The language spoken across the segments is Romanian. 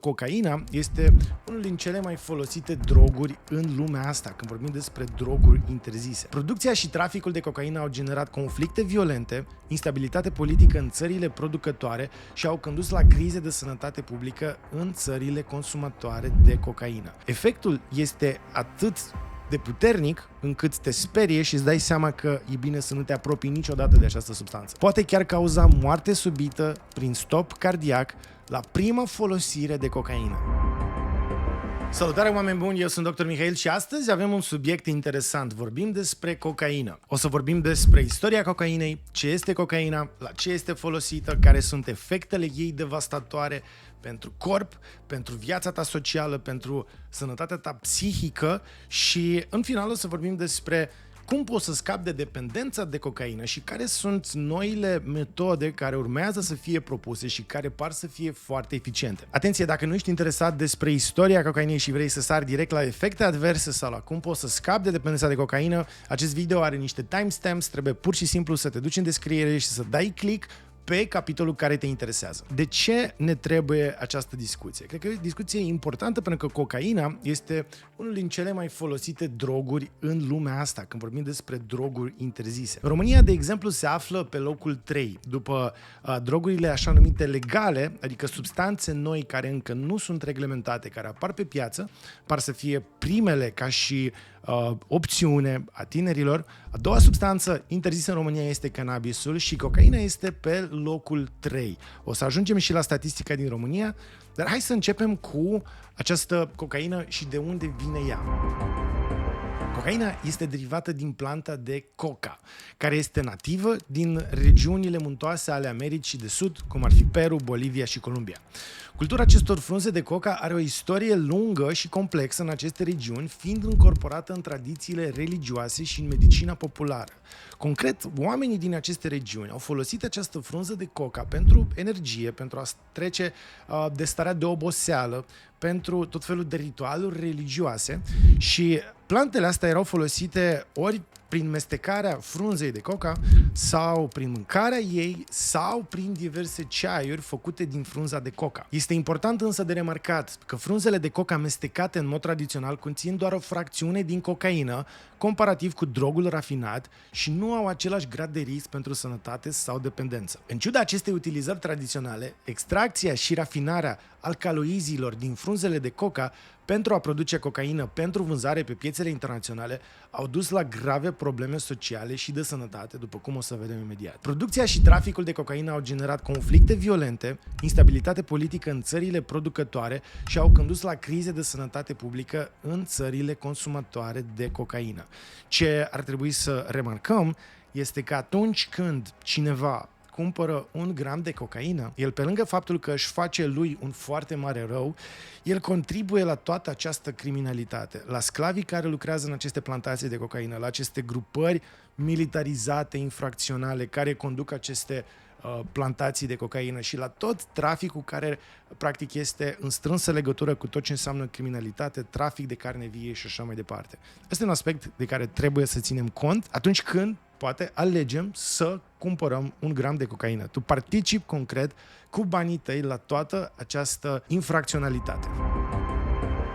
Cocaina este unul din cele mai folosite droguri în lumea asta, când vorbim despre droguri interzise. Producția și traficul de cocaină au generat conflicte violente, instabilitate politică în țările producătoare și au condus la crize de sănătate publică în țările consumatoare de cocaină. Efectul este atât de puternic încât te sperie și îți dai seama că e bine să nu te apropii niciodată de această substanță. Poate chiar cauza moarte subită prin stop cardiac la prima folosire de cocaină. Salutare, oameni buni, eu sunt Dr. Mihail și astăzi avem un subiect interesant. Vorbim despre cocaină. O să vorbim despre istoria cocainei, ce este cocaina, la ce este folosită, care sunt efectele ei devastatoare pentru corp, pentru viața ta socială, pentru sănătatea ta psihică și în final o să vorbim despre cum poți să scapi de dependența de cocaină și care sunt noile metode care urmează să fie propuse și care par să fie foarte eficiente. Atenție, dacă nu ești interesat despre istoria cocainei și vrei să sari direct la efecte adverse sau la cum poți să scapi de dependența de cocaină, acest video are niște timestamps, trebuie pur și simplu să te duci în descriere și să dai click pe capitolul care te interesează. De ce ne trebuie această discuție? Cred că e o discuție importantă pentru că cocaina este unul din cele mai folosite droguri în lumea asta, când vorbim despre droguri interzise. România, de exemplu, se află pe locul 3, după drogurile așa numite legale, adică substanțe noi care încă nu sunt reglementate, care apar pe piață, par să fie primele ca și opțiune a tinerilor. A doua substanță interzisă în România este cannabisul și cocaina este pe locul 3. O să ajungem și la statistica din România, dar hai să începem cu această cocaină și de unde vine ea. Cocaina este derivată din planta de coca, care este nativă din regiunile muntoase ale Americii de Sud, cum ar fi Peru, Bolivia și Columbia. Cultura acestor frunze de coca are o istorie lungă și complexă în aceste regiuni, fiind încorporată în tradițiile religioase și în medicina populară. Concret, oamenii din aceste regiuni au folosit această frunză de coca pentru energie, pentru a trece de starea de oboseală, pentru tot felul de ritualuri religioase și plantele astea erau folosite ori prin mestecarea frunzei de coca sau prin mâncarea ei sau prin diverse ceaiuri făcute din frunza de coca. Este important însă de remarcat că frunzele de coca mestecate în mod tradițional conțin doar o fracțiune din cocaină comparativ cu drogul rafinat și nu au același grad de risc pentru sănătate sau dependență. În ciuda acestei utilizări tradiționale, extracția și rafinarea alcaloizilor din frunzele de coca pentru a produce cocaină pentru vânzare pe piețele internaționale au dus la grave probleme sociale și de sănătate, după cum o să vedem imediat. Producția și traficul de cocaină au generat conflicte violente, instabilitate politică în țările producătoare și au condus la crize de sănătate publică în țările consumatoare de cocaină. Ce ar trebui să remarcăm este că atunci când cineva cumpără 1 gram de cocaină, el pe lângă faptul că își face lui un foarte mare rău, el contribuie la toată această criminalitate, la sclavii care lucrează în aceste plantații de cocaină, la aceste grupări militarizate, infracționale, care conduc aceste plantații de cocaină și la tot traficul care practic este în strânsă legătură cu tot ce înseamnă criminalitate, trafic de carne vie și așa mai departe. Este un aspect de care trebuie să ținem cont atunci când poate alegem să cumpărăm 1 gram de cocaină. Tu participi concret cu banii tăi la toată această infracționalitate.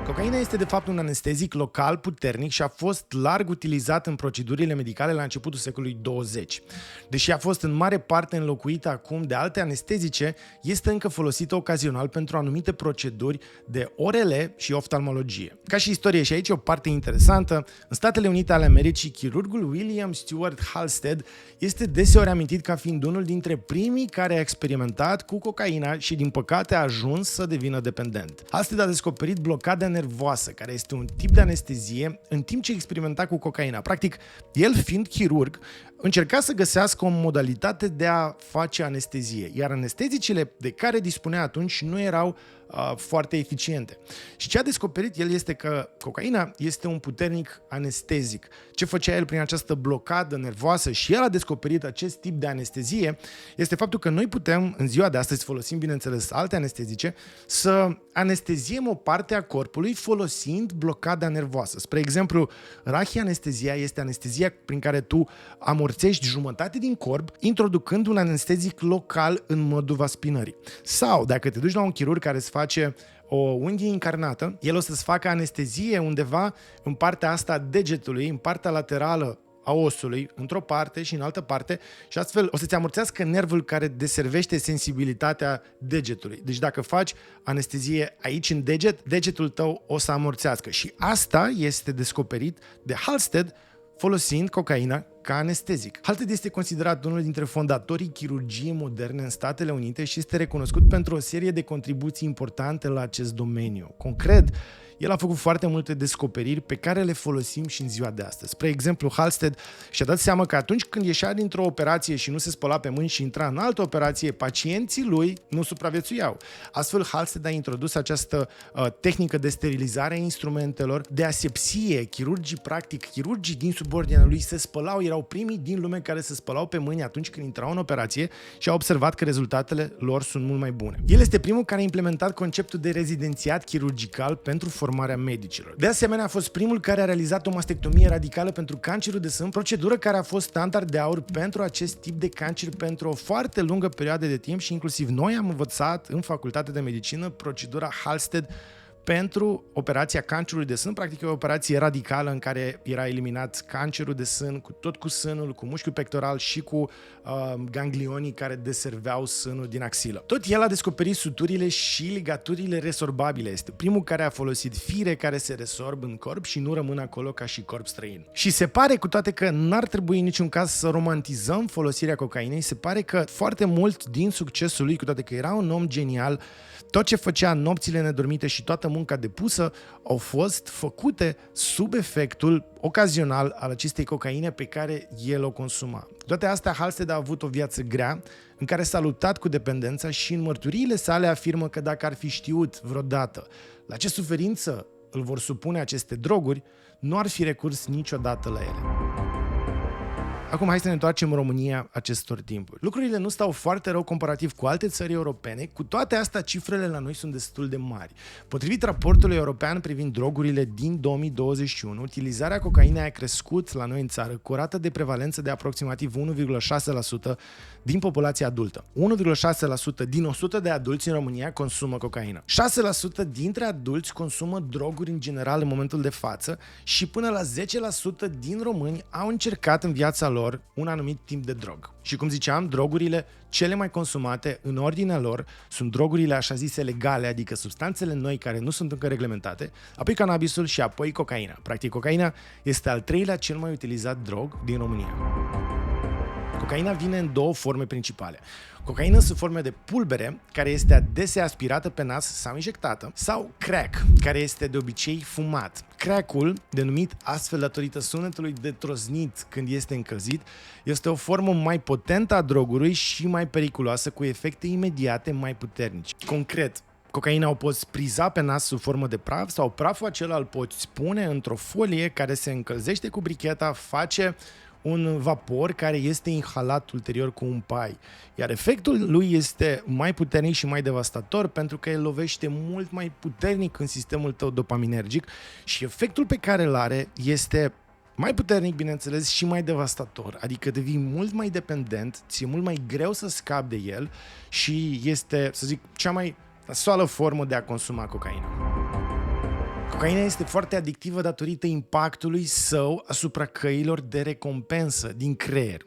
Cocaina este de fapt un anestezic local puternic și a fost larg utilizat în procedurile medicale la începutul secolului 20. Deși a fost în mare parte înlocuită acum de alte anestezice, este încă folosită ocazional pentru anumite proceduri de ORL și oftalmologie. Ca și istorie și aici o parte interesantă, în Statele Unite ale Americii, chirurgul William Stewart Halsted este deseori amintit ca fiind unul dintre primii care a experimentat cu cocaina și din păcate a ajuns să devină dependent. Halsted a descoperit blocada nervoasă, care este un tip de anestezie, în timp ce experimenta cu cocaina. Practic, el fiind chirurg, încerca să găsească o modalitate de a face anestezie, iar anestezicile de care dispunea atunci nu erau foarte eficiente. Și ce a descoperit el este că cocaina este un puternic anestezic. Ce făcea el prin această blocadă nervoasă și el a descoperit acest tip de anestezie este faptul că noi putem, în ziua de astăzi, folosim, bineînțeles, alte anestezice, să anesteziem o parte a corpului folosind blocada nervoasă. Spre exemplu, rachianestezia este anestezia prin care tu amorțești jumătate din corp, introducând un anestezic local în modul vaspinării. Sau, dacă te duci la un chirurg care îți face o unghie încarnată, el o să-ți facă anestezie undeva în partea asta a degetului, în partea laterală a osului, într-o parte și în altă parte, și astfel o să-ți amorțească nervul care deservește sensibilitatea degetului. Deci dacă faci anestezie aici în deget, degetul tău o să amorțească. Și asta este descoperit de Halsted folosind cocaina ca anestezic. Halsted este considerat unul dintre fondatorii chirurgiei moderne în Statele Unite și este recunoscut pentru o serie de contribuții importante la acest domeniu. Concret, el a făcut foarte multe descoperiri pe care le folosim și în ziua de astăzi. Spre exemplu, Halsted și-a dat seama că atunci când ieșea dintr-o operație și nu se spăla pe mâini și intra în altă operație, pacienții lui nu supraviețuiau. Astfel, Halsted a introdus această tehnică de sterilizare a instrumentelor, de asepsie. Chirurgii din subordinea lui se spălau, erau primii din lume care se spălau pe mâini atunci când intrau în operație și au observat că rezultatele lor sunt mult mai bune. El este primul care a implementat conceptul de rezidențiat chirurgical pentru formarea medicilor. De asemenea, a fost primul care a realizat o mastectomie radicală pentru cancerul de sân, procedură care a fost standard de aur pentru acest tip de cancer pentru o foarte lungă perioadă de timp și inclusiv noi am învățat în facultatea de medicină procedura Halsted pentru operația cancerului de sân, practic o operație radicală în care era eliminat cancerul de sân, cu sânul, cu mușchiul pectoral și cu ganglionii care deserveau sânul din axilă. Tot el a descoperit suturile și ligaturile resorbabile. Este primul care a folosit fire care se resorb în corp și nu rămân acolo ca și corp străin. Și se pare, cu toate că n-ar trebui în niciun caz să romantizăm folosirea cocainei, se pare că foarte mult din succesul lui, cu toate că era un om genial, tot ce făcea nopțile nedormite și toată munca depusă au fost făcute sub efectul ocazional al acestei cocaine pe care el o consuma. Toate astea, Halsted a avut o viață grea în care s-a luptat cu dependența și în mărturiile sale afirmă că dacă ar fi știut vreodată la ce suferință îl vor supune aceste droguri, nu ar fi recurs niciodată la ele. Acum hai să ne întoarcem în România acestor timpuri. Lucrurile nu stau foarte rău comparativ cu alte țări europene, cu toate astea cifrele la noi sunt destul de mari. Potrivit raportului european privind drogurile din 2021, utilizarea cocainei a crescut la noi în țară cu o rată de prevalență de aproximativ 1,6% din populația adultă. 1,6% din 100 de adulți în România consumă cocaină. 6% dintre adulți consumă droguri în general în momentul de față și până la 10% din români au încercat în viața lor un anumit timp de drog. Și cum ziceam, drogurile cele mai consumate în ordinea lor sunt drogurile așa zise legale, adică substanțele noi care nu sunt încă reglementate, apoi cannabisul și apoi cocaina. Practic, cocaina este al treilea cel mai utilizat drog din România. Cocaina vine în două forme principale. Cocaina sub forme de pulbere, care este adesea aspirată pe nas sau injectată, sau crack, care este de obicei fumat. Crack-ul, denumit astfel datorită sunetului de trosnit când este încălzit, este o formă mai potentă a drogului și mai periculoasă, cu efecte imediate mai puternice. Concret, cocaina o poți priza pe nas sub formă de praf sau praful acela îl poți pune într-o folie care se încălzește cu bricheta, face un vapor care este inhalat ulterior cu un pai. Iar efectul lui este mai puternic și mai devastator pentru că el lovește mult mai puternic în sistemul tău dopaminergic și efectul pe care îl are este mai puternic, bineînțeles, și mai devastator. Adică devii mult mai dependent, ți-e mult mai greu să scapi de el și este, să zic, cea mai nasoală formă de a consuma cocaina. Cocaina este foarte adictivă datorită impactului său asupra căilor de recompensă din creier.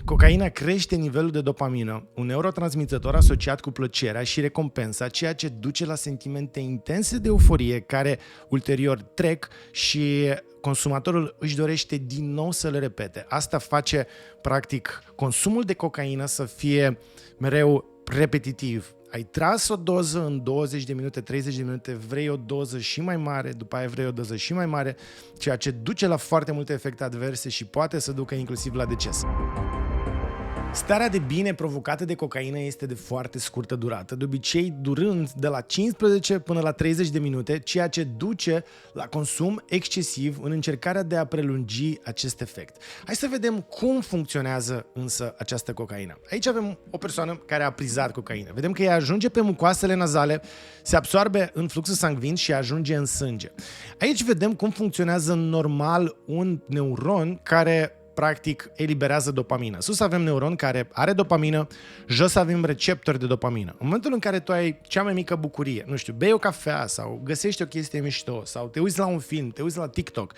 Cocaina crește nivelul de dopamină, un neurotransmițător asociat cu plăcerea și recompensa, ceea ce duce la sentimente intense de euforie care ulterior trec și consumatorul își dorește din nou să le repete. Asta face, practic, consumul de cocaină să fie mereu repetitiv. Ai tras o doză în 20 de minute, 30 de minute, vrei o doză și mai mare, după aia vrei o doză și mai mare, ceea ce duce la foarte multe efecte adverse și poate să ducă inclusiv la deces. Starea de bine provocată de cocaină este de foarte scurtă durată, de obicei durând de la 15 până la 30 de minute, ceea ce duce la consum excesiv în încercarea de a prelungi acest efect. Hai să vedem cum funcționează însă această cocaină. Aici avem o persoană care a prizat cocaină. Vedem că ea ajunge pe mucoasele nazale, se absorbe în fluxul sanguin și ajunge în sânge. Aici vedem cum funcționează normal un neuron care practic eliberează dopamină. Sus avem neuron care are dopamină, jos avem receptori de dopamină. În momentul în care tu ai cea mai mică bucurie, nu știu, bei o cafea sau găsești o chestie mișto sau te uiți la un film, te uiți la TikTok,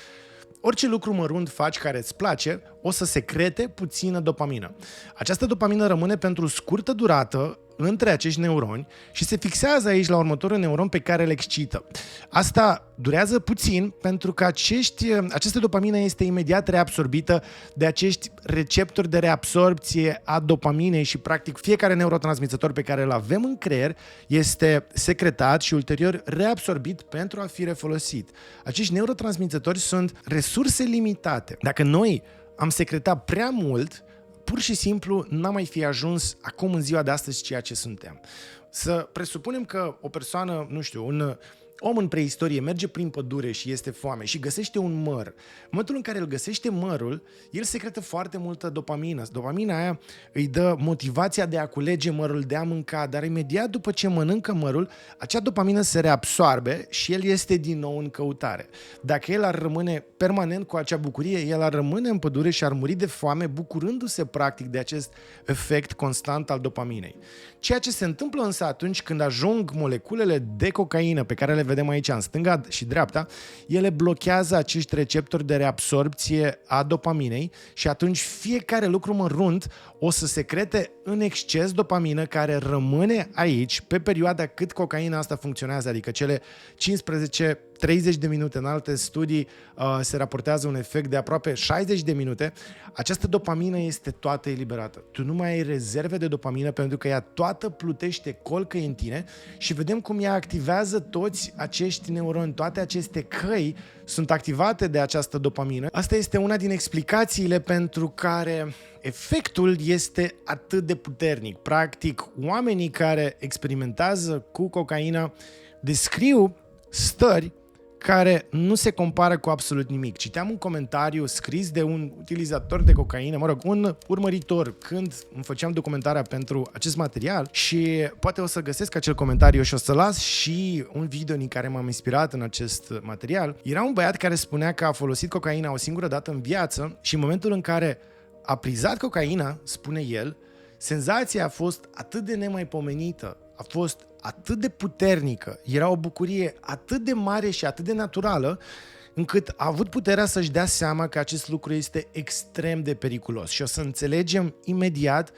orice lucru mărunt faci care îți place, o să secrete puțină dopamină. Această dopamină rămâne pentru scurtă durată între acești neuroni și se fixează aici la următorul neuron pe care îl excită. Asta durează puțin pentru că această dopamină este imediat reabsorbită de acești receptori de reabsorpție a dopaminei și practic fiecare neurotransmițător pe care îl avem în creier este secretat și ulterior reabsorbit pentru a fi refolosit. Acești neurotransmițători sunt resurse limitate. Dacă noi am secretat prea mult, pur și simplu n-am mai fi ajuns acum în ziua de astăzi ceea ce suntem. Să presupunem că o persoană, nu știu, un om în preistorie merge prin pădure și este foame și găsește un măr. În momentul în care îl găsește mărul, el secretă foarte multă dopamină. Dopamina aia îi dă motivația de a culege mărul, de a mânca, dar imediat după ce mănâncă mărul, acea dopamină se reabsorbe și el este din nou în căutare. Dacă el ar rămâne permanent cu acea bucurie, el ar rămâne în pădure și ar muri de foame, bucurându-se practic de acest efect constant al dopaminei. Ceea ce se întâmplă însă atunci când ajung moleculele de cocaină pe care le vedem aici în stânga și dreapta, ele blochează acești receptori de reabsorpție a dopaminei și atunci fiecare lucru mărunt o să secrete în exces dopamină care rămâne aici pe perioada cât cocaina asta funcționează, adică cele 15-30 de minute. În alte studii se raportează un efect de aproape 60 de minute. Această dopamină este toată eliberată. Tu nu mai ai rezerve de dopamină pentru că ea toată plutește, colcă în tine și vedem cum ea activează toți acești neuroni, toate aceste căi sunt activate de această dopamină. Asta este una din explicațiile pentru care efectul este atât de puternic. Practic, oamenii care experimentează cu cocaina descriu stări care nu se compară cu absolut nimic. Citeam un comentariu scris de un utilizator de cocaină, un urmăritor, când îmi făceam documentarea pentru acest material și poate o să găsesc acel comentariu și o să las și un video în care m-am inspirat în acest material. Era un băiat care spunea că a folosit cocaina o singură dată în viață și în momentul în care a prizat cocaina, spune el, senzația a fost atât de nemaipomenită, a fost atât de puternică, era o bucurie atât de mare și atât de naturală, încât a avut puterea să-și dea seama că acest lucru este extrem de periculos. Și o să înțelegem imediat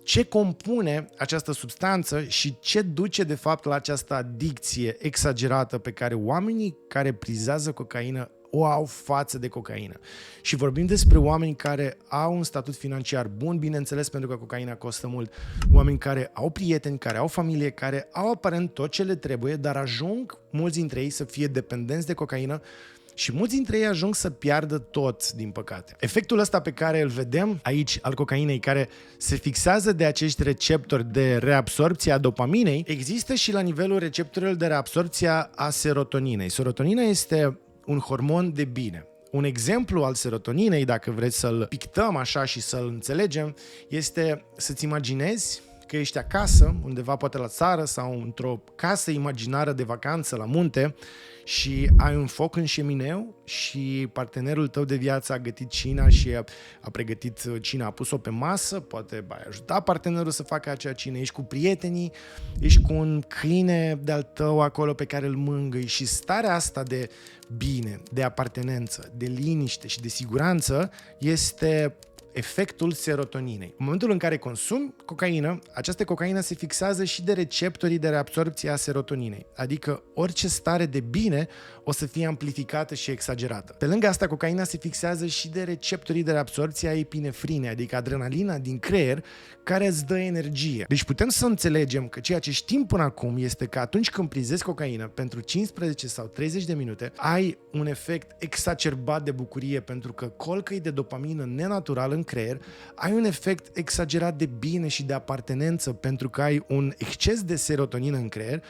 ce compune această substanță și ce duce de fapt la această adicție exagerată pe care oamenii care prizează cocaină o au față de cocaină. Și vorbim despre oameni care au un statut financiar bun, bineînțeles, pentru că cocaina costă mult, oameni care au prieteni, care au familie, care au aparent tot ce le trebuie, dar ajung mulți dintre ei să fie dependenți de cocaină și mulți dintre ei ajung să piardă tot, din păcate. Efectul ăsta pe care îl vedem aici al cocainei, care se fixează de acești receptori de reabsorpție a dopaminei, există și la nivelul receptorilor de reabsorpție a serotoninei. Serotonina este un hormon de bine. Un exemplu al serotoninei, dacă vreți să-l pictăm așa și să-l înțelegem, este să-ți imaginezi că ești acasă, undeva poate la țară sau într-o casă imaginară de vacanță la munte și ai un foc în șemineu și partenerul tău de viață a gătit cina și a pregătit cina, a pus-o pe masă, poate ai ajutat partenerul să facă acea cină, ești cu prietenii, ești cu un câine de-al tău acolo pe care îl mângâi și starea asta de bine, de apartenență, de liniște și de siguranță este efectul serotoninei. În momentul în care consumi cocaină, această cocaină se fixează și de receptorii de reabsorpție a serotoninei, adică orice stare de bine o să fie amplificată și exagerată. Pe lângă asta, cocaina se fixează și de receptorii de reabsorpție a epinefrinei, adică adrenalina din creier, care îți dă energie. Deci putem să înțelegem că ceea ce știm până acum este că atunci când prizezi cocaină pentru 15 sau 30 de minute, ai un efect exacerbat de bucurie pentru că colcă-i de dopamină nenaturală în creier, ai un efect exagerat de bine și de apartenență pentru că ai un exces de serotonină în creier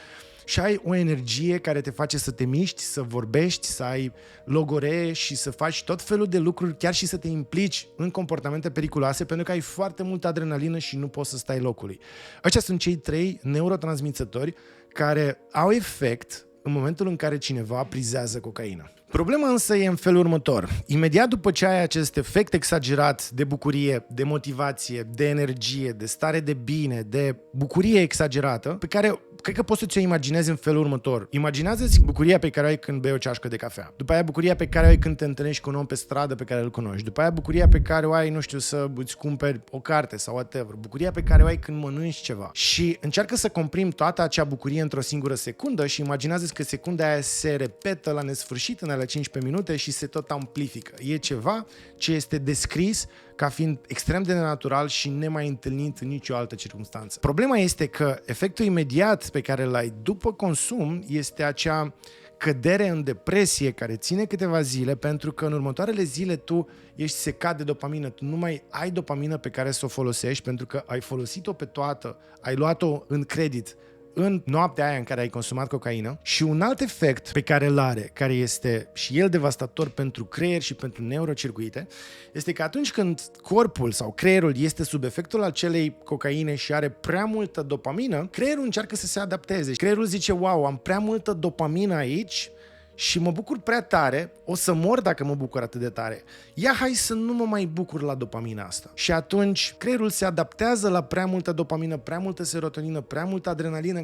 și ai o energie care te face să te miști, să vorbești, să ai logoree și să faci tot felul de lucruri, chiar și să te implici în comportamente periculoase pentru că ai foarte multă adrenalină și nu poți să stai locului. Aceștia sunt cei 3 neurotransmițători care au efect în momentul în care cineva prizează cocaină. Problema însă e în felul următor. Imediat după ce ai acest efect exagerat de bucurie, de motivație, de energie, de stare de bine, de bucurie exagerată, pe care cred că poți să ți-o imaginezi în felul următor. Imaginează-ți bucuria pe care o ai când bei o ceașcă de cafea. După aia bucuria pe care o ai când te întâlnești cu un om pe stradă pe care îl cunoști. După aia bucuria pe care o ai, nu știu, să îți cumperi o carte sau whatever. Bucuria pe care o ai când mănânci ceva. Și încearcă să comprimi toată acea bucurie într-o singură secundă și imaginează-ți că secunda aia se repetă la nesfârșit în alea 15 minute și se tot amplifică. E ceva ce este descris ca fiind extrem de nenatural și nemai întâlnit în nicio altă circunstanță. Problema este că efectul imediat pe care îl ai după consum este acea cădere în depresie care ține câteva zile, pentru că în următoarele zile tu ești secat de dopamină, tu nu mai ai dopamină pe care să o folosești pentru că ai folosit-o pe toată, ai luat-o în credit în noaptea aia în care ai consumat cocaină. Și un alt efect pe care îl are, care este și el devastator pentru creier și pentru neurocircuite, este că atunci când corpul sau creierul este sub efectul acelei cocaine și are prea multă dopamină, creierul încearcă să se adapteze. Creierul zice, wow, am prea multă dopamină aici și mă bucur prea tare, o să mor dacă mă bucur atât de tare. Ia hai să nu mă mai bucur la dopamina asta. Și atunci creierul se adaptează la prea multă dopamină, prea multă serotonină, prea multă adrenalină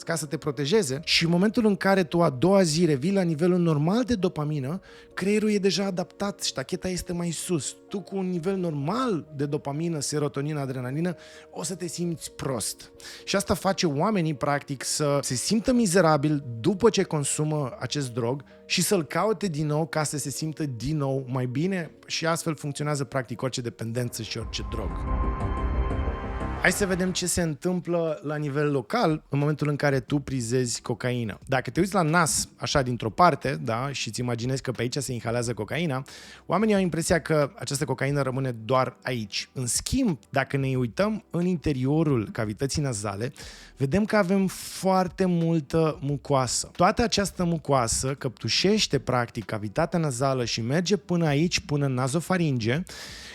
ca să te protejeze și în momentul în care tu a doua zi revii la nivelul normal de dopamină, creierul e deja adaptat, ștacheta este mai sus. Tu cu un nivel normal de dopamină, serotonină, adrenalină, o să te simți prost. Și asta face oamenii practic să se simtă mizerabil după ce consumă acest drog și să-l caute din nou ca să se simtă din nou mai bine și astfel funcționează practic orice dependență și orice drog. Hai să vedem ce se întâmplă la nivel local în momentul în care tu prizezi cocaină. Dacă te uiți la nas, așa dintr-o parte, da, și îți imaginezi că pe aici se inhalează cocaina, oamenii au impresia că această cocaină rămâne doar aici. În schimb, dacă ne uităm în interiorul cavității nazale, vedem că avem foarte multă mucoasă. Toată această mucoasă căptușește practic cavitatea nazală și merge până aici, până în nazofaringe,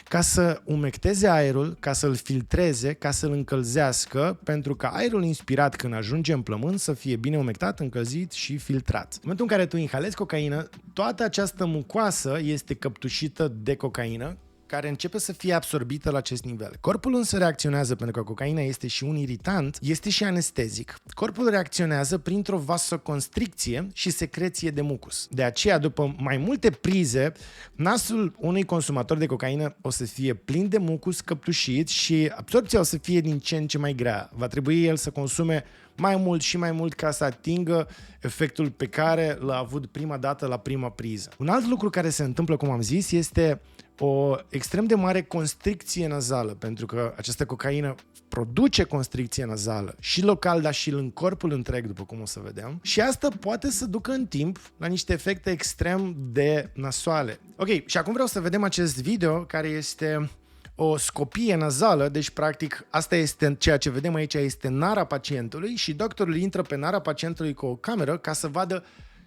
ca să umecteze aerul, ca să-l filtreze, ca să-l încălzească, pentru că aerul inspirat când ajunge în plămân să fie bine umectat, încălzit și filtrat. În momentul în care tu inhalezi cocaină, toată această mucoasă este căptușită de cocaină, care începe să fie absorbită la acest nivel. Corpul însă reacționează, pentru că cocaina este și un iritant, este și anestezic. Corpul reacționează printr-o vasoconstricție și secreție de mucus. De aceea, după mai multe prize, nasul unui consumator de cocaină o să fie plin de mucus, căptușit și absorpția o să fie din ce în ce mai grea. Va trebui el să consume mai mult și mai mult ca să atingă efectul pe care l-a avut prima dată la prima priză. Un alt lucru care se întâmplă, cum am zis, este o extrem de mare constricție nazală, pentru că această cocaină produce constricție nazală și local, dar și în corpul întreg, după cum o să vedem. Și asta poate să ducă în timp la niște efecte extrem de nasoale. Ok, și acum vreau să vedem acest video care este o scopie nazală, deci practic asta este ceea ce vedem aici, este nara pacientului și doctorul intră pe nara pacientului cu o cameră ca să vadă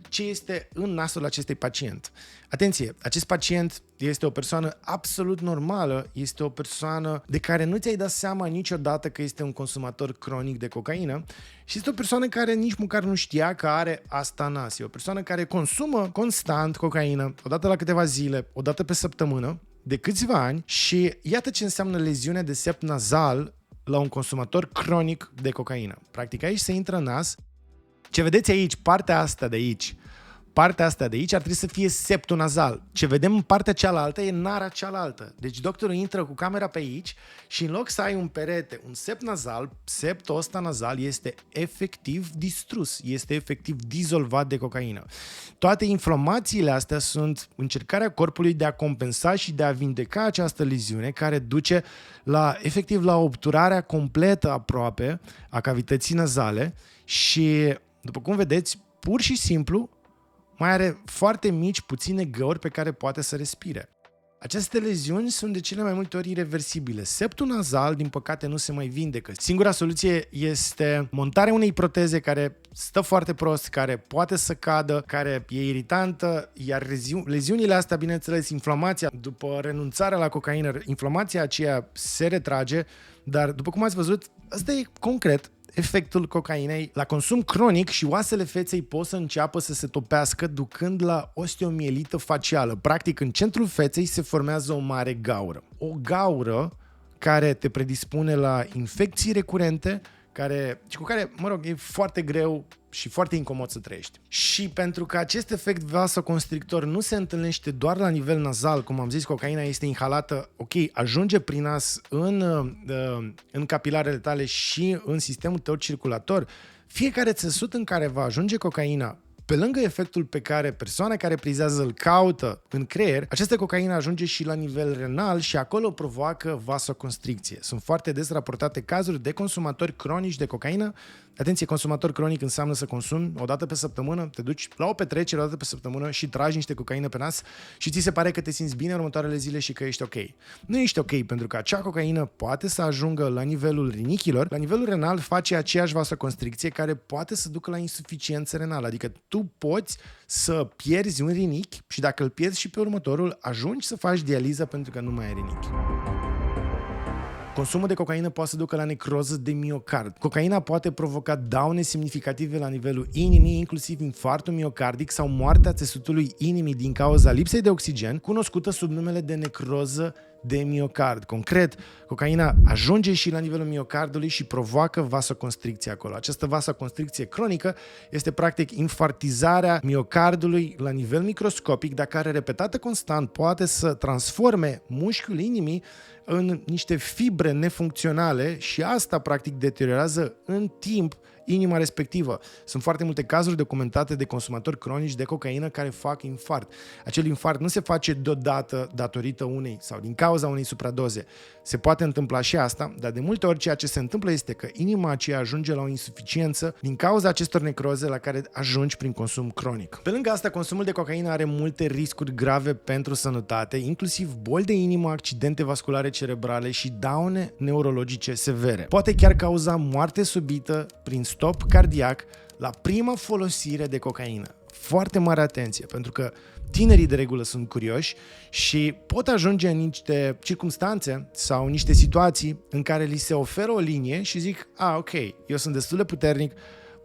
ce este în nasul acestui pacient. Atenție, acest pacient este o persoană absolut normală, este o persoană de care nu ți-ai dat seama niciodată că este un consumator cronic de cocaină și este o persoană care nici măcar nu știa că are asta în nas. E o persoană care consumă constant cocaină, odată la câteva zile, odată pe săptămână, de câțiva ani și iată ce înseamnă leziune de sept nazal la un consumator cronic de cocaină. Practic aici se intră în nas. Ce vedeți aici, partea asta de aici ar trebui să fie septul nazal. Ce vedem în partea cealaltă e nara cealaltă. Deci doctorul intră cu camera pe aici și în loc să ai un perete, un sept nazal, septul ăsta nazal este efectiv distrus, este efectiv dizolvat de cocaină. Toate inflamațiile astea sunt încercarea corpului de a compensa și de a vindeca această leziune care duce la efectiv la obturarea completă aproape a cavității nazale și, după cum vedeți, pur și simplu mai are foarte mici, puține găuri pe care poate să respire. Aceste leziuni sunt de cele mai multe ori irreversibile. Septul nazal, din păcate, nu se mai vindecă. Singura soluție este montarea unei proteze care stă foarte prost, care poate să cadă, care e iritantă, iar leziunile astea, bineînțeles, inflamația, după renunțarea la cocaină, inflamația aceea se retrage, dar, după cum ați văzut, asta e concret efectul cocainei la consum cronic și oasele feței pot să înceapă să se topească, ducând la osteomielită facială. Practic, în centrul feței se formează o mare gaură. O gaură care te predispune la infecții recurente, cu care, mă rog, e foarte greu și foarte incomod să trăiești. Și pentru că acest efect vasoconstrictor nu se întâlnește doar la nivel nazal, cum am zis, cocaina este inhalată, ok, ajunge prin nas în capilarele tale și în sistemul tău circulator, fiecare țesut în care va ajunge cocaina, pe lângă efectul pe care persoana care prizează îl caută în creier, această cocaină ajunge și la nivel renal și acolo provoacă vasoconstricție. Sunt foarte des raportate cazuri de consumatori cronici de cocaină. Atenție, consumator cronic înseamnă să consumi o dată pe săptămână, te duci la o petrecere o dată pe săptămână și tragi niște cocaină pe nas și ți se pare că te simți bine următoarele zile și că ești ok. Nu ești ok, pentru că acea cocaină poate să ajungă la nivelul rinichilor, la nivelul renal face aceeași vasoconstricție care poate să ducă la insuficiență renală, adică tu poți să pierzi un rinichi și dacă îl pierzi și pe următorul, ajungi să faci dializă pentru că nu mai ai rinichi. Consumul de cocaină poate să ducă la necroză de miocard. Cocaina poate provoca daune semnificative la nivelul inimii, inclusiv infarctul miocardic sau moartea țesutului inimii din cauza lipsei de oxigen, cunoscută sub numele de necroză de miocard. Concret, cocaina ajunge și la nivelul miocardului și provoacă vasoconstricție acolo. Această vasoconstricție cronică este practic infartizarea miocardului la nivel microscopic, dar care repetată constant poate să transforme mușchiul inimii în niște fibre nefuncționale și asta practic deteriorează în timp inima respectivă. Sunt foarte multe cazuri documentate de consumatori cronici de cocaină care fac infart. Acel infart nu se face deodată datorită unei sau din cauza unei supradoze. Se poate întâmpla și asta, dar de multe ori ceea ce se întâmplă este că inima aceea ajunge la o insuficiență din cauza acestor necroze la care ajungi prin consum cronic. Pe lângă asta, consumul de cocaină are multe riscuri grave pentru sănătate, inclusiv boli de inimă, accidente vasculare cerebrale și daune neurologice severe. Poate chiar cauza moarte subită prin stop cardiac la prima folosire de cocaină. Foarte mare atenție, pentru că tinerii de regulă sunt curioși și pot ajunge în niște circumstanțe sau niște situații în care li se oferă o linie și zic, ok, eu sunt destul de puternic,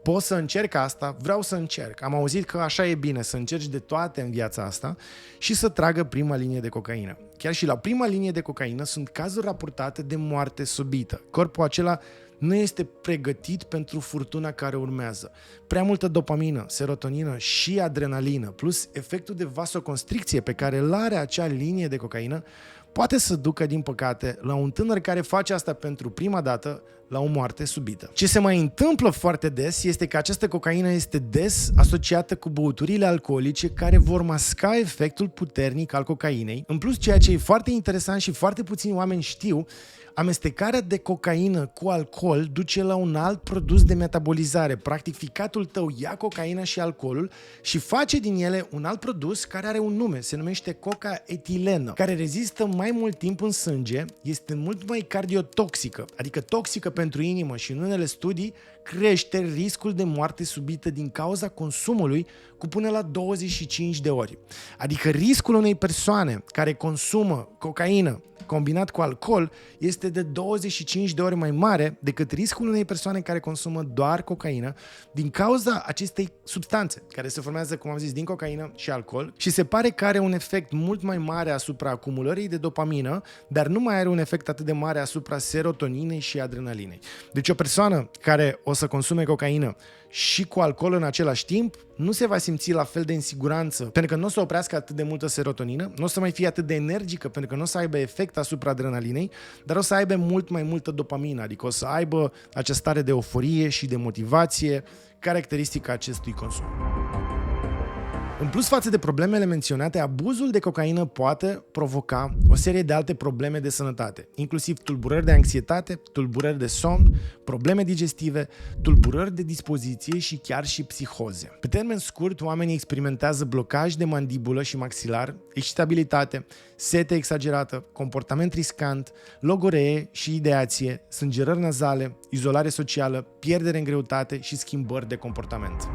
pot să încerc asta, vreau să încerc. Am auzit că așa e bine, să încerci de toate în viața asta și să tragă prima linie de cocaină. Chiar și la prima linie de cocaină sunt cazuri raportate de moarte subită. Corpul acela nu este pregătit pentru furtuna care urmează. Prea multă dopamină, serotonină și adrenalină, plus efectul de vasoconstricție pe care îl are acea linie de cocaină, poate să ducă, din păcate, la un tânăr care face asta pentru prima dată, la o moarte subită. Ce se mai întâmplă foarte des este că această cocaină este des asociată cu băuturile alcoolice care vor masca efectul puternic al cocainei. În plus, ceea ce e foarte interesant și foarte puțini oameni știu, amestecarea de cocaină cu alcool duce la un alt produs de metabolizare. Practic, ficatul tău ia cocaina și alcoolul și face din ele un alt produs care are un nume, se numește cocaetilenă, care rezistă mai mult timp în sânge, este mult mai cardiotoxică, adică toxică pentru inimă și în unele studii crește riscul de moarte subită din cauza consumului cu până la 25 de ori. Adică riscul unei persoane care consumă cocaină combinat cu alcool este de 25 de ori mai mare decât riscul unei persoane care consumă doar cocaină din cauza acestei substanțe care se formează, cum am zis, din cocaină și alcool și se pare că are un efect mult mai mare asupra acumulării de dopamină, dar nu mai are un efect atât de mare asupra serotoninei și adrenalinei. Deci o persoană care o să consume cocaină și cu alcool în același timp nu se va simți la fel de în siguranță, pentru că nu o să oprească atât de multă serotonină, nu o să mai fie atât de energică, pentru că nu o să aibă efect asupra adrenalinei, dar o să aibă mult mai multă dopamină, adică o să aibă această stare de euforie și de motivație caracteristică acestui consum. În plus față de problemele menționate, abuzul de cocaină poate provoca o serie de alte probleme de sănătate, inclusiv tulburări de anxietate, tulburări de somn, probleme digestive, tulburări de dispoziție și chiar și psihoze. Pe termen scurt, oamenii experimentează blocaj de mandibulă și maxilar, excitabilitate, sete exagerată, comportament riscant, logoree și ideație, sângerări nazale, izolare socială, pierdere în greutate și schimbări de comportament.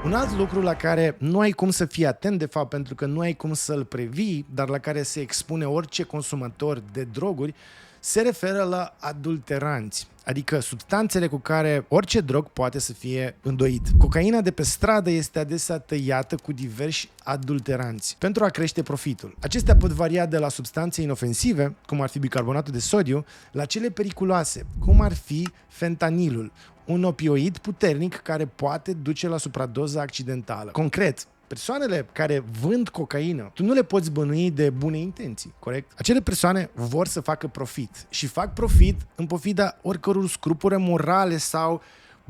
Un alt lucru la care nu ai cum să fii atent, de fapt, pentru că nu ai cum să-l previi, dar la care se expune orice consumator de droguri, se referă la adulteranți, adică substanțele cu care orice drog poate să fie îndoit. Cocaina de pe stradă este adesea tăiată cu diversi adulteranți pentru a crește profitul. Acestea pot varia de la substanțe inofensive, cum ar fi bicarbonatul de sodiu, la cele periculoase, cum ar fi fentanilul, un opioid puternic care poate duce la supradoză accidentală. Concret, persoanele care vând cocaină, tu nu le poți bănui de bune intenții, corect? Acele persoane vor să facă profit și fac profit în pofida oricăror scrupure morale sau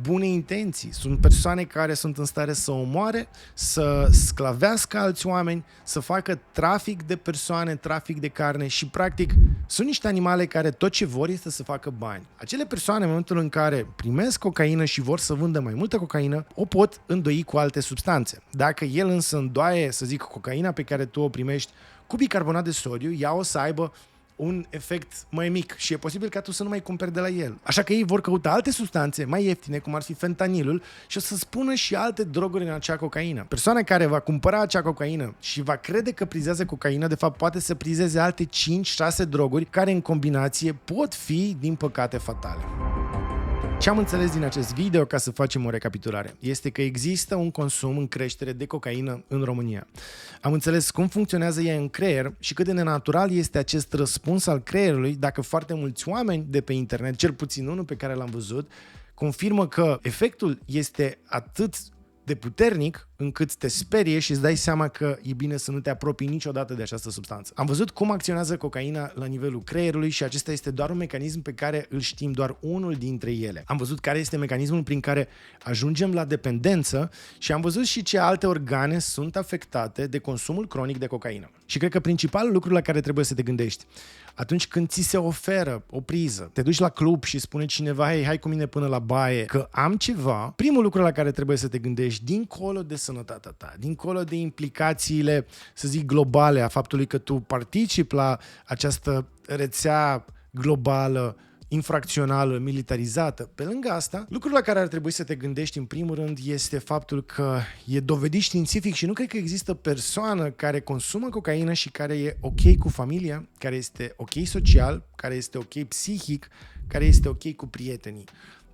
bune intenții. Sunt persoane care sunt în stare să omoare, să sclavească alți oameni, să facă trafic de persoane, trafic de carne și practic sunt niște animale care tot ce vor este să facă bani. Acele persoane, în momentul în care primesc cocaină și vor să vândă mai multă cocaină, o pot îndoi cu alte substanțe. Dacă el însă îndoaie, să zic, cocaina pe care tu o primești cu bicarbonat de sodiu, ea o să aibă un efect mai mic și e posibil ca tu să nu mai cumperi de la el. Așa că ei vor căuta alte substanțe mai ieftine, cum ar fi fentanilul, și o să spună și alte droguri în acea cocaină. Persoana care va cumpăra acea cocaină și va crede că prizează cocaină, de fapt poate să prizeze alte 5-6 droguri care în combinație pot fi, din păcate, fatale. Ce am înțeles din acest video, ca să facem o recapitulare, este că există un consum în creștere de cocaină în România. Am înțeles cum funcționează ea în creier și cât de nenatural este acest răspuns al creierului dacă foarte mulți oameni de pe internet, cel puțin unul pe care l-am văzut, confirmă că efectul este atât de puternic încât te sperie și îți dai seama că e bine să nu te apropii niciodată de această substanță. Am văzut cum acționează cocaina la nivelul creierului și acesta este doar un mecanism pe care îl știm, doar unul dintre ele. Am văzut care este mecanismul prin care ajungem la dependență și am văzut și ce alte organe sunt afectate de consumul cronic de cocaină. Și cred că principalul lucru la care trebuie să te gândești atunci când ți se oferă o priză, te duci la club și spune cineva, hei, hai cu mine până la baie, că am ceva, primul lucru la care trebuie să te gândești, dincolo de sănătatea ta, dincolo de implicațiile, să zic, globale a faptului că tu participi la această rețea globală infracțională, militarizată. Pe lângă asta, lucrul la care ar trebui să te gândești în primul rând este faptul că e dovedit științific și nu cred că există persoană care consumă cocaină și care e ok cu familia, care este ok social, care este ok psihic, care este ok cu prietenii.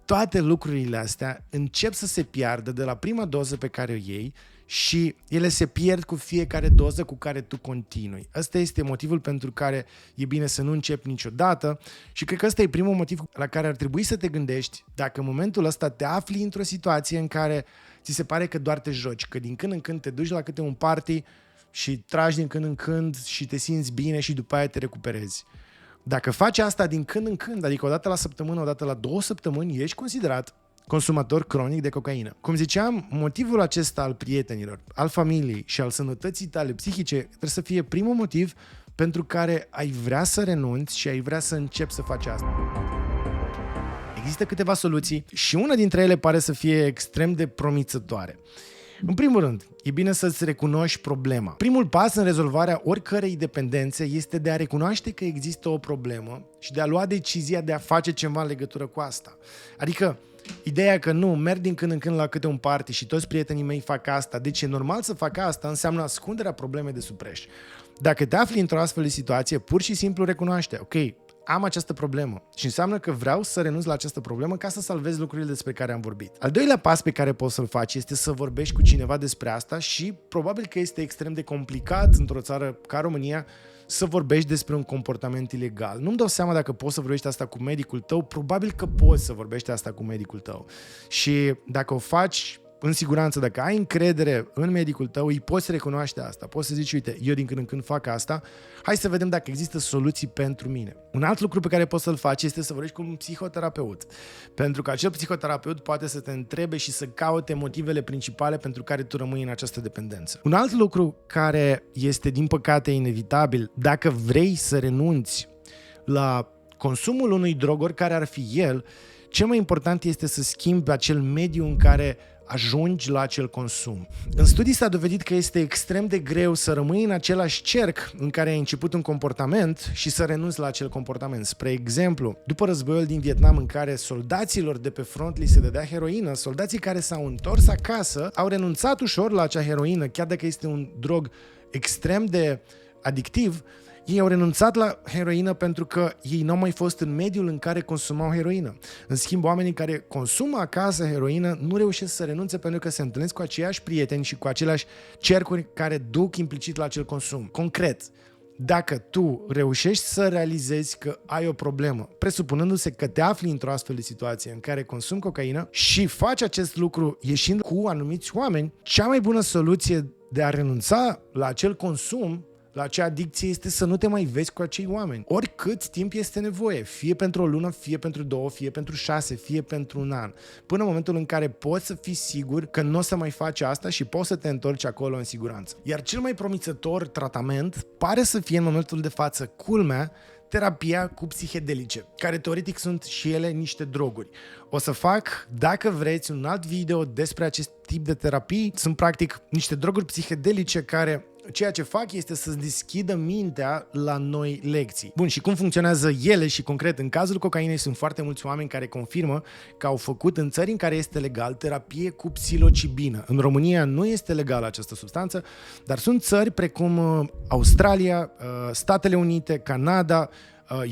Toate lucrurile astea încep să se piardă de la prima doză pe care o iei și ele se pierd cu fiecare doză cu care tu continui. Ăsta este motivul pentru care e bine să nu începi niciodată și cred că ăsta e primul motiv la care ar trebui să te gândești dacă în momentul ăsta te afli într-o situație în care ți se pare că doar te joci, că din când în când te duci la câte un party și tragi din când în când și te simți bine și după aia te recuperezi. Dacă faci asta din când în când, adică o dată la săptămână, o dată la 2 săptămâni, ești considerat consumator cronic de cocaină. Cum ziceam, motivul acesta al prietenilor, al familiei și al sănătății tale psihice trebuie să fie primul motiv pentru care ai vrea să renunți și ai vrea să începi să faci asta. Există câteva soluții și una dintre ele pare să fie extrem de promițătoare. În primul rând, e bine să-ți recunoști problema. Primul pas în rezolvarea oricărei dependențe este de a recunoaște că există o problemă și de a lua decizia de a face ceva în legătură cu asta. Adică, ideea că nu, merg din când în când la câte un party și toți prietenii mei fac asta, deci e normal să fac asta, înseamnă ascunderea problemei de sub preș. Dacă te afli într-o astfel de situație, pur și simplu recunoaște, ok, am această problemă și înseamnă că vreau să renunț la această problemă ca să salvez lucrurile despre care am vorbit. Al doilea pas pe care poți să-l faci este să vorbești cu cineva despre asta și probabil că este extrem de complicat într-o țară ca România să vorbești despre un comportament ilegal. Nu-mi dau seama dacă poți să vorbești asta cu medicul tău, probabil că poți să vorbești asta cu medicul tău. Și dacă o faci în siguranță, dacă ai încredere în medicul tău, îi poți recunoaște asta. Poți să zici, uite, eu din când în când fac asta, hai să vedem dacă există soluții pentru mine. Un alt lucru pe care poți să-l faci este să vorbești cu un psihoterapeut. Pentru că acel psihoterapeut poate să te întrebe și să caute motivele principale pentru care tu rămâi în această dependență. Un alt lucru care este, din păcate, inevitabil, dacă vrei să renunți la consumul unui drog, oricare ar fi el, cel mai important este să schimbi acel mediu în care ajungi la acel consum. În studii s-a dovedit că este extrem de greu să rămâi în același cerc în care ai început un comportament și să renunți la acel comportament. Spre exemplu, după războiul din Vietnam în care soldaților de pe front li se dădea heroină, soldații care s-au întors acasă au renunțat ușor la acea heroină, chiar dacă este un drog extrem de adictiv, Ei au renunțat la heroină pentru că ei n-au mai fost în mediul în care consumau heroină. În schimb, oamenii care consumă acasă heroină nu reușesc să renunțe pentru că se întâlnesc cu aceiași prieteni și cu aceleași cercuri care duc implicit la acel consum. Concret, dacă tu reușești să realizezi că ai o problemă, presupunându-se că te afli într-o astfel de situație în care consumi cocaină și faci acest lucru ieșind cu anumiți oameni, cea mai bună soluție de a renunța la acel consum, la acea adicție, este să nu te mai vezi cu acei oameni. Oricât timp este nevoie, fie pentru o lună, fie pentru 2, fie pentru 6, fie pentru un an. Până în momentul în care poți să fii sigur că nu o să mai faci asta și poți să te întorci acolo în siguranță. Iar cel mai promițător tratament pare să fie în momentul de față, culmea, terapia cu psihedelice, care teoretic sunt și ele niște droguri. O să fac, dacă vreți, un alt video despre acest tip de terapii. Sunt practic niște droguri psihedelice care ceea ce fac este să-ți deschidă mintea la noi lecții. Bun, și cum funcționează ele și concret în cazul cocainei sunt foarte mulți oameni care confirmă că au făcut în țări în care este legal terapie cu psilocibină. În România nu este legală această substanță, dar sunt țări precum Australia, Statele Unite, Canada,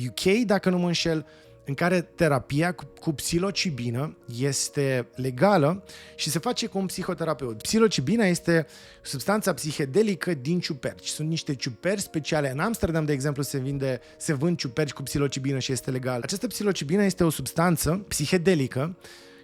UK, dacă nu mă înșel, în care terapia cu psilocibină este legală și se face cu un psihoterapeut. Psilocibina este substanța psihedelică din ciuperci. Sunt niște ciuperci speciale. În Amsterdam, de exemplu, se vând ciuperci cu psilocibină și este legal. Această psilocibină este o substanță psihedelică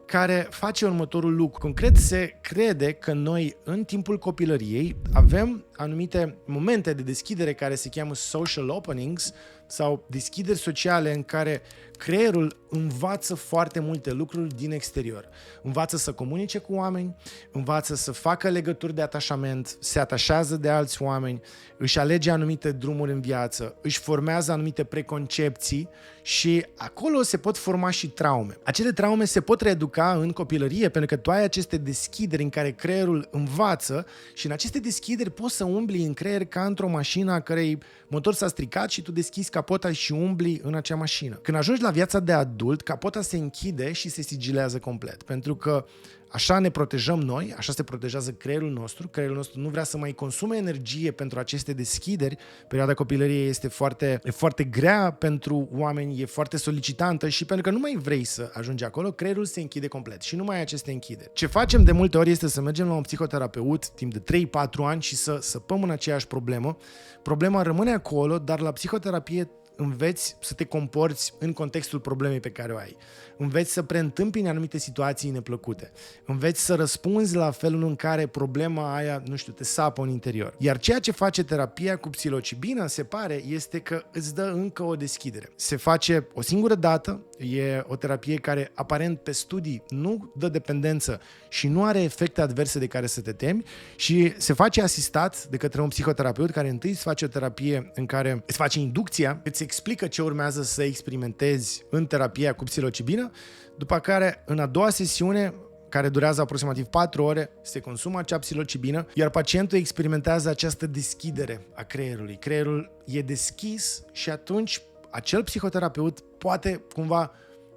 care face următorul lucru. Concret, se crede că noi, în timpul copilăriei, avem anumite momente de deschidere care se cheamă social openings sau deschideri sociale în care creierul învață foarte multe lucruri din exterior. Învață să comunice cu oameni, învață să facă legături de atașament, se atașează de alți oameni, își alege anumite drumuri în viață, își formează anumite preconcepții și acolo se pot forma și traume. Acele traume se pot reeduca în copilărie pentru că tu ai aceste deschideri în care creierul învață și în aceste deschideri poți să umbli în creier ca într-o mașină a cărei motor s-a stricat și tu deschizi capota și umbli în acea mașină. Când ajungi la viața de adult, capota se închide și se sigilează complet, pentru că așa ne protejăm noi, așa se protejează creierul nostru. Creierul nostru nu vrea să mai consume energie pentru aceste deschideri. Perioada copilăriei este foarte grea pentru oameni, e foarte solicitantă și pentru că nu mai vrei să ajungi acolo, creierul se închide complet și nu mai ai aceste închideri. Ce facem de multe ori este să mergem la un psihoterapeut timp de 3-4 ani și să săpăm în aceeași problemă. Problema rămâne acolo, dar la psihoterapie înveți să te comporți în contextul problemei pe care o ai. Înveți să preîntâmpini anumite situații neplăcute. Înveți să răspunzi la felul în care problema aia, te sapă în interior. Iar ceea ce face terapia cu psilocibină, se pare, este că îți dă încă o deschidere. Se face o singură dată, e o terapie care, aparent pe studii, nu dă dependență și nu are efecte adverse de care să te temi și se face asistat de către un psihoterapeut care întâi îți face o terapie în care îți face inducția, îți explică ce urmează să experimentezi în terapia cu psilocibină, după care, în a doua sesiune, care durează aproximativ 4 ore, se consumă acea psilocibină, iar pacientul experimentează această deschidere a creierului. Creierul e deschis și atunci acel psihoterapeut poate cumva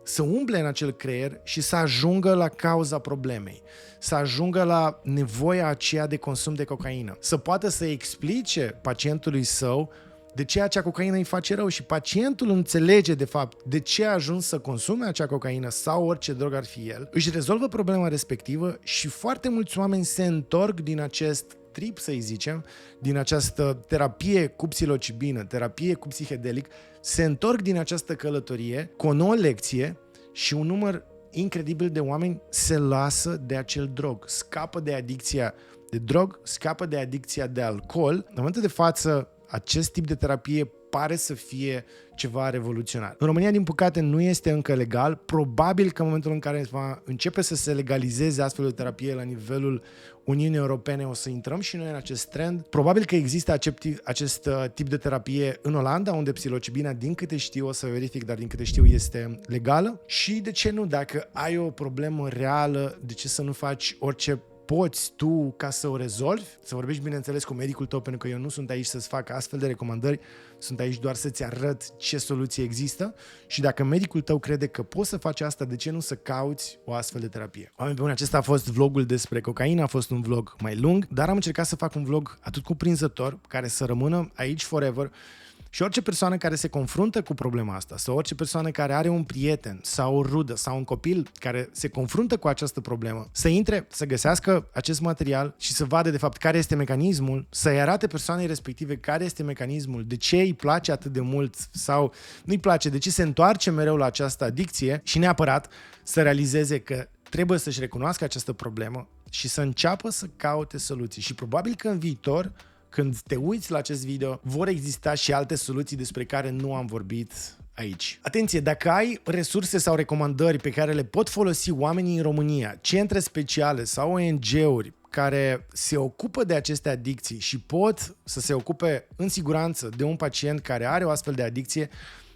să umble în acel creier și să ajungă la cauza problemei, să ajungă la nevoia aceea de consum de cocaină, să poată să explice pacientului său de ce acea cocaină îi face rău și pacientul înțelege de fapt de ce a ajuns să consume acea cocaină sau orice drog ar fi el, își rezolvă problema respectivă și foarte mulți oameni se întorc din acest trip, să-i zicem, din această terapie cu psilocibină, terapie cu psihedelic, se întorc din această călătorie cu o nouă lecție și un număr incredibil de oameni se lasă de acel drog, scapă de adicția de drog, scapă de adicția de alcool. În momentul de față, acest tip de terapie pare să fie ceva revoluționar. În România, din păcate, nu este încă legal. Probabil că în momentul în care va începe să se legalizeze astfel de terapie la nivelul Uniunii Europene, o să intrăm și noi în acest trend. Probabil că există acest tip de terapie în Olanda, unde psilocibina, din câte știu, o să verific, dar din câte știu este legală. Și de ce nu? Dacă ai o problemă reală, de ce să nu faci orice poți tu ca să o rezolvi, să vorbești bineînțeles cu medicul tău, pentru că eu nu sunt aici să-ți fac astfel de recomandări, sunt aici doar să-ți arăt ce soluție există și dacă medicul tău crede că poți să faci asta, de ce nu să cauți o astfel de terapie? Oameni buni, acesta a fost vlogul despre cocaină, a fost un vlog mai lung, dar am încercat să fac un vlog atât cuprinzător, care să rămână aici forever Și orice persoană care se confruntă cu problema asta, sau orice persoană care are un prieten sau o rudă sau un copil care se confruntă cu această problemă, să intre, să găsească acest material și să vadă de fapt care este mecanismul, să-i arate persoanei respective care este mecanismul, de ce îi place atât de mult sau nu-i place, de ce se întoarce mereu la această adicție și neapărat să realizeze că trebuie să-și recunoască această problemă și să înceapă să caute soluții. Și probabil că în viitor, când te uiți la acest video, vor exista și alte soluții despre care nu am vorbit aici. Atenție, dacă ai resurse sau recomandări pe care le pot folosi oamenii în România, centre speciale sau ONG-uri care se ocupă de aceste adicții și pot să se ocupe în siguranță de un pacient care are o astfel de adicție,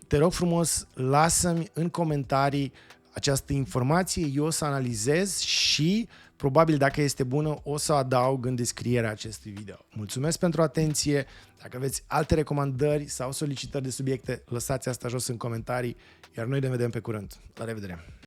te rog frumos, lasă-mi în comentarii această informație, eu o să analizez și probabil dacă este bună o să adaug în descrierea acestui video. Mulțumesc pentru atenție, dacă aveți alte recomandări sau solicitări de subiecte, lăsați asta jos în comentarii, iar noi ne vedem pe curând. La revedere!